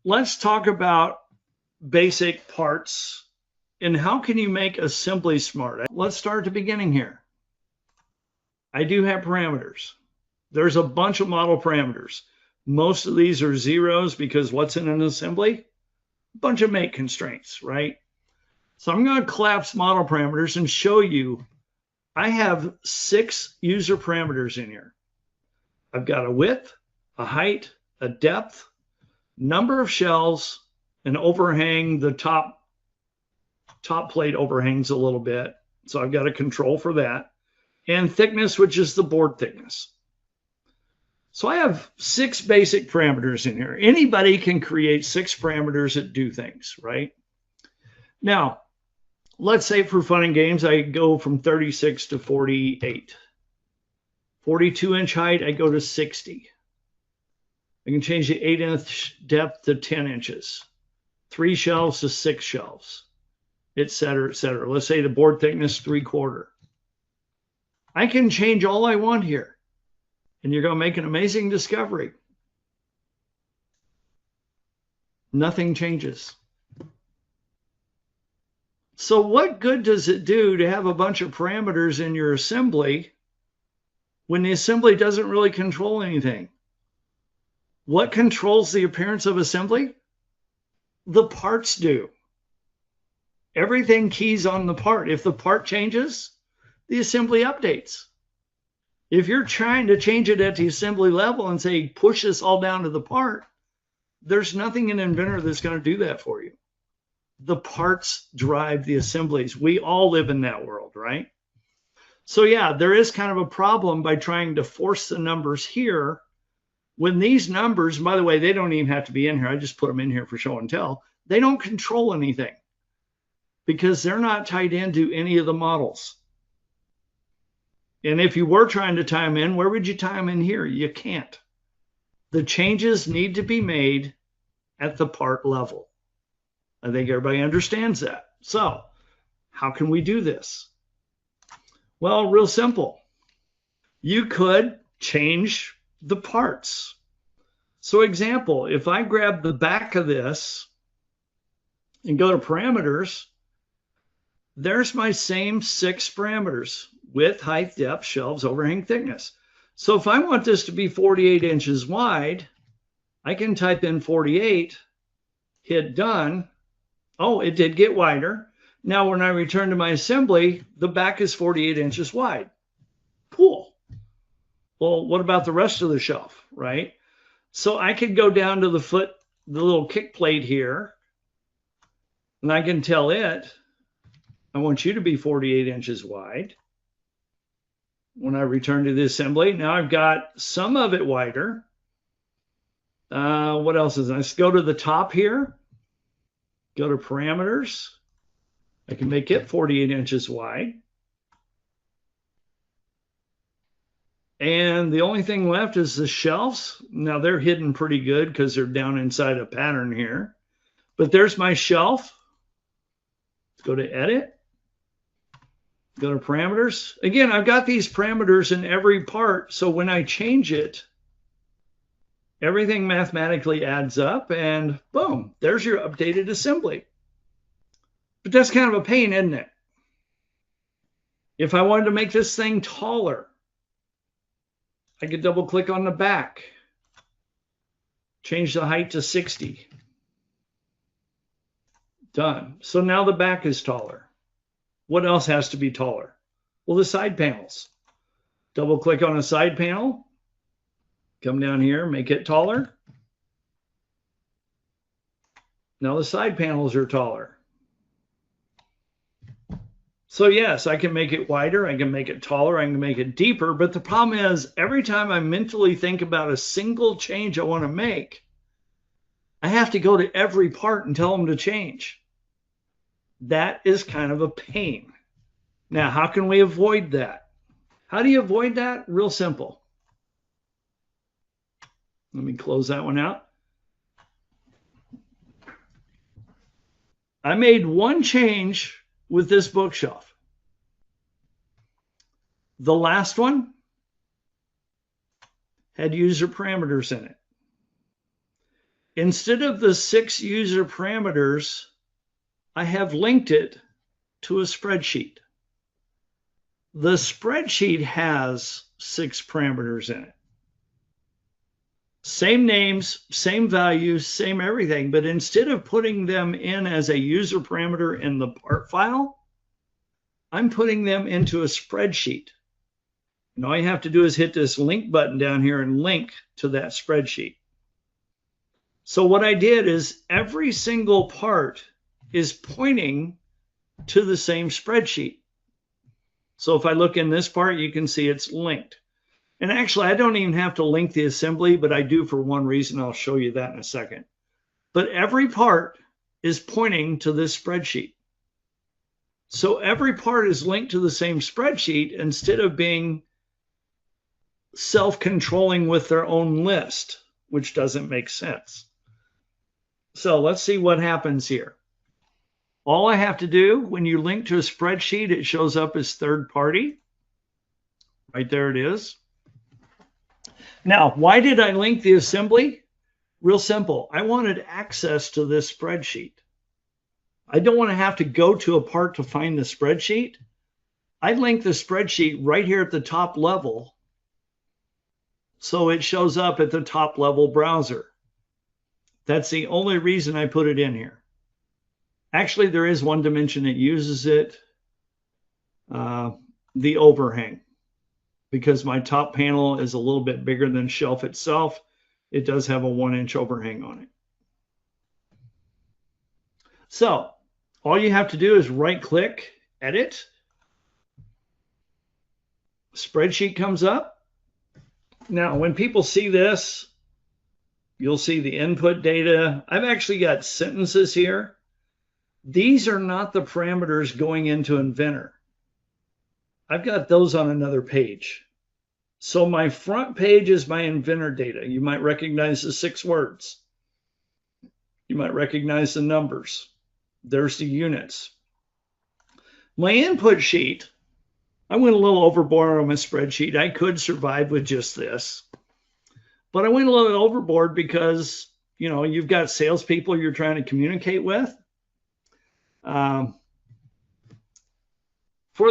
let's talk about basic parts and how can you make assembly smart. Let's start at the beginning here. I do have parameters. There's a bunch of model parameters. Most of these are zeros because what's in an assembly? A bunch of make constraints, right? So I'm going to collapse model parameters and show you I have 6 user parameters in here. I've got a width, a height, a depth, number of shelves, an overhang. The top plate overhangs a little bit, so I've got a control for that, and thickness, which is the board thickness. So I have 6 basic parameters in here. Anybody can create 6 parameters that do things, right? Now, let's say for fun and games, I go from 36 to 48. 42-inch height, I go to 60. I can change the 8-inch depth to 10 inches, 3 shelves to 6 shelves, et cetera, et cetera. Let's say the board thickness 3/4. I can change all I want here, and you're going to make an amazing discovery. Nothing changes. So what good does it do to have a bunch of parameters in your assembly when the assembly doesn't really control anything? What controls the appearance of assembly? The parts do. Everything keys on the part. If the part changes, the assembly updates. If you're trying to change it at the assembly level and say, push this all down to the part, there's nothing in Inventor that's going to do that for you. The parts drive the assemblies. We all live in that world, right? So yeah, there is kind of a problem by trying to force the numbers here when these numbers, by the way, they don't even have to be in here. I just put them in here for show and tell. They don't control anything because they're not tied into any of the models. And if you were trying to tie them in, where would you tie them in here? You can't. The changes need to be made at the part level. I think everybody understands that. So how can we do this? Well, real simple. You could change the parts. So example, if I grab the back of this and go to parameters, there's my same 6 parameters: width, height, depth, shelves, overhang, thickness. So if I want this to be 48 inches wide, I can type in 48, hit done. Oh, it did get wider. Now when I return to my assembly, the back is 48 inches wide. Cool. Well, what about the rest of the shelf, right? So I could go down to the foot, the little kick plate here, and I can tell it, I want you to be 48 inches wide. When I return to the assembly, now I've got some of it wider. What else is this? Let's go to the top here. Go to parameters. I can make it 48 inches wide. And the only thing left is the shelves. Now they're hidden pretty good because they're down inside a pattern here. But there's my shelf. Let's go to edit. Go to parameters. Again, I've got these parameters in every part. So when I change it, everything mathematically adds up and boom, there's your updated assembly. But that's kind of a pain, isn't it? If I wanted to make this thing taller, I could double click on the back, change the height to 60. Done. So now the back is taller. What else has to be taller? Well, the side panels. Double click on a side panel, come down here, make it taller. Now the side panels are taller. So yes, I can make it wider, I can make it taller, I can make it deeper, but the problem is every time I mentally think about a single change I want to make, I have to go to every part and tell them to change. That is kind of a pain. Now, how can we avoid that? How do you avoid that? Real simple. Let me close that one out. I made one change with this bookshelf. The last one had user parameters in it. Instead of the 6 user parameters, I have linked it to a spreadsheet. The spreadsheet has 6 parameters in it. Same names, same values, same everything, but instead of putting them in as a user parameter in the part file, I'm putting them into a spreadsheet. And all you have to do is hit this link button down here and link to that spreadsheet. So what I did is every single part is pointing to the same spreadsheet. So if I look in this part, you can see it's linked. And actually, I don't even have to link the assembly, but I do for one reason. I'll show you that in a second. But every part is pointing to this spreadsheet. So every part is linked to the same spreadsheet instead of being self-controlling with their own list, which doesn't make sense. So let's see what happens here. All I have to do when you link to a spreadsheet, it shows up as third party. Right there it is. Now, why did I link the assembly? Real simple. I wanted access to this spreadsheet. I don't want to have to go to a part to find the spreadsheet. I link the spreadsheet right here at the top level, so it shows up at the top level browser. That's the only reason I put it in here. Actually, there is one dimension that uses it, the overhang. Because my top panel is a little bit bigger than shelf itself, it does have a 1-inch overhang on it. So all you have to do is right click, edit. Spreadsheet comes up. Now, when people see this, you'll see the input data. I've actually got sentences here. These are not the parameters going into Inventor. I've got those on another page. So my front page is my Inventor data. You might recognize the 6 words. You might recognize the numbers. There's the units. My input sheet, I went a little overboard on my spreadsheet. I could survive with just this. But I went a little overboard because, you know, you've got salespeople you're trying to communicate with. For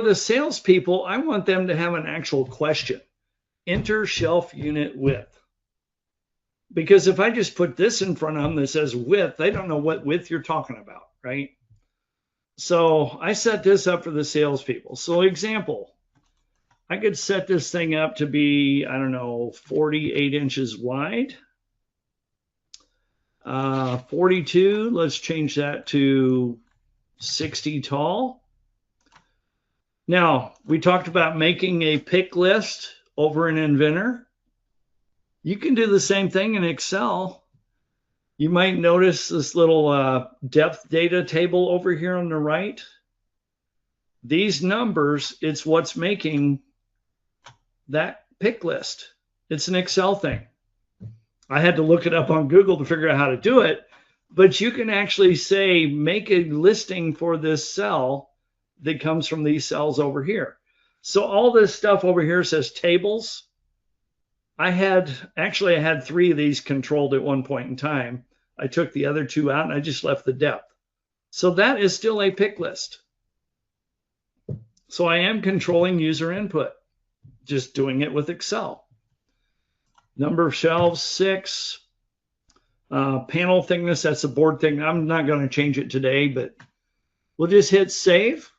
the salespeople, I want them to have an actual question. Enter shelf unit width. Because if I just put this in front of them that says width, they don't know what width you're talking about, right? So I set this up for the salespeople. So example, I could set this thing up to be, I don't know, 48 inches wide. 42, let's change that to 60 tall. Now, we talked about making a pick list over in Inventor. You can do the same thing in Excel. You might notice this little depth data table over here on the right. These numbers, it's what's making that pick list. It's an Excel thing. I had to look it up on Google to figure out how to do it, but you can actually say, make a listing for this cell that comes from these cells over here. So all this stuff over here says tables. I had 3 of these controlled at one point in time. I took the other 2 out and I just left the depth. So that is still a pick list. So I am controlling user input, just doing it with Excel. Number of shelves, 6. Panel thickness, that's a board thing. I'm not going to change it today, but we'll just hit save.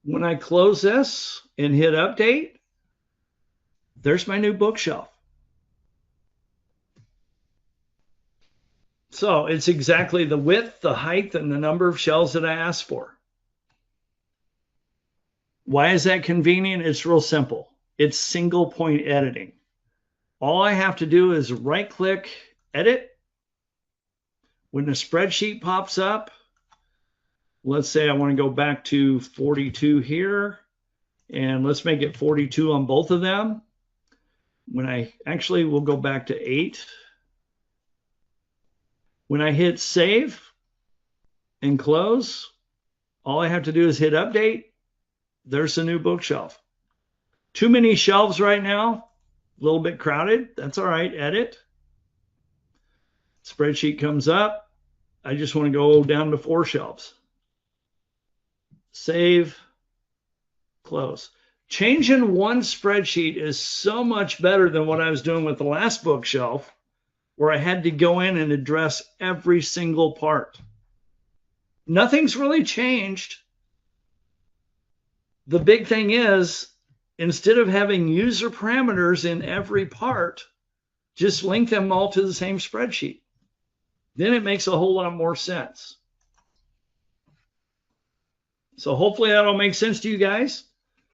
When I close this and hit update, there's my new bookshelf. So it's exactly the width, the height, and the number of shelves that I asked for. Why is that convenient? It's real simple. It's single point editing. All I have to do is right click, edit. When the spreadsheet pops up, let's say I want to go back to 42 here, and let's make it 42 on both of them. When I actually will go back to 8. When I hit save and close, all I have to do is hit update. There's the new bookshelf. Too many shelves right now, a little bit crowded. That's all right, edit. Spreadsheet comes up. I just want to go down to 4 shelves. Save, close. Changing one spreadsheet is so much better than what I was doing with the last bookshelf, where I had to go in and address every single part. Nothing's really changed. The big thing is, instead of having user parameters in every part, just link them all to the same spreadsheet. Then it makes a whole lot more sense. So hopefully that'll make sense to you guys.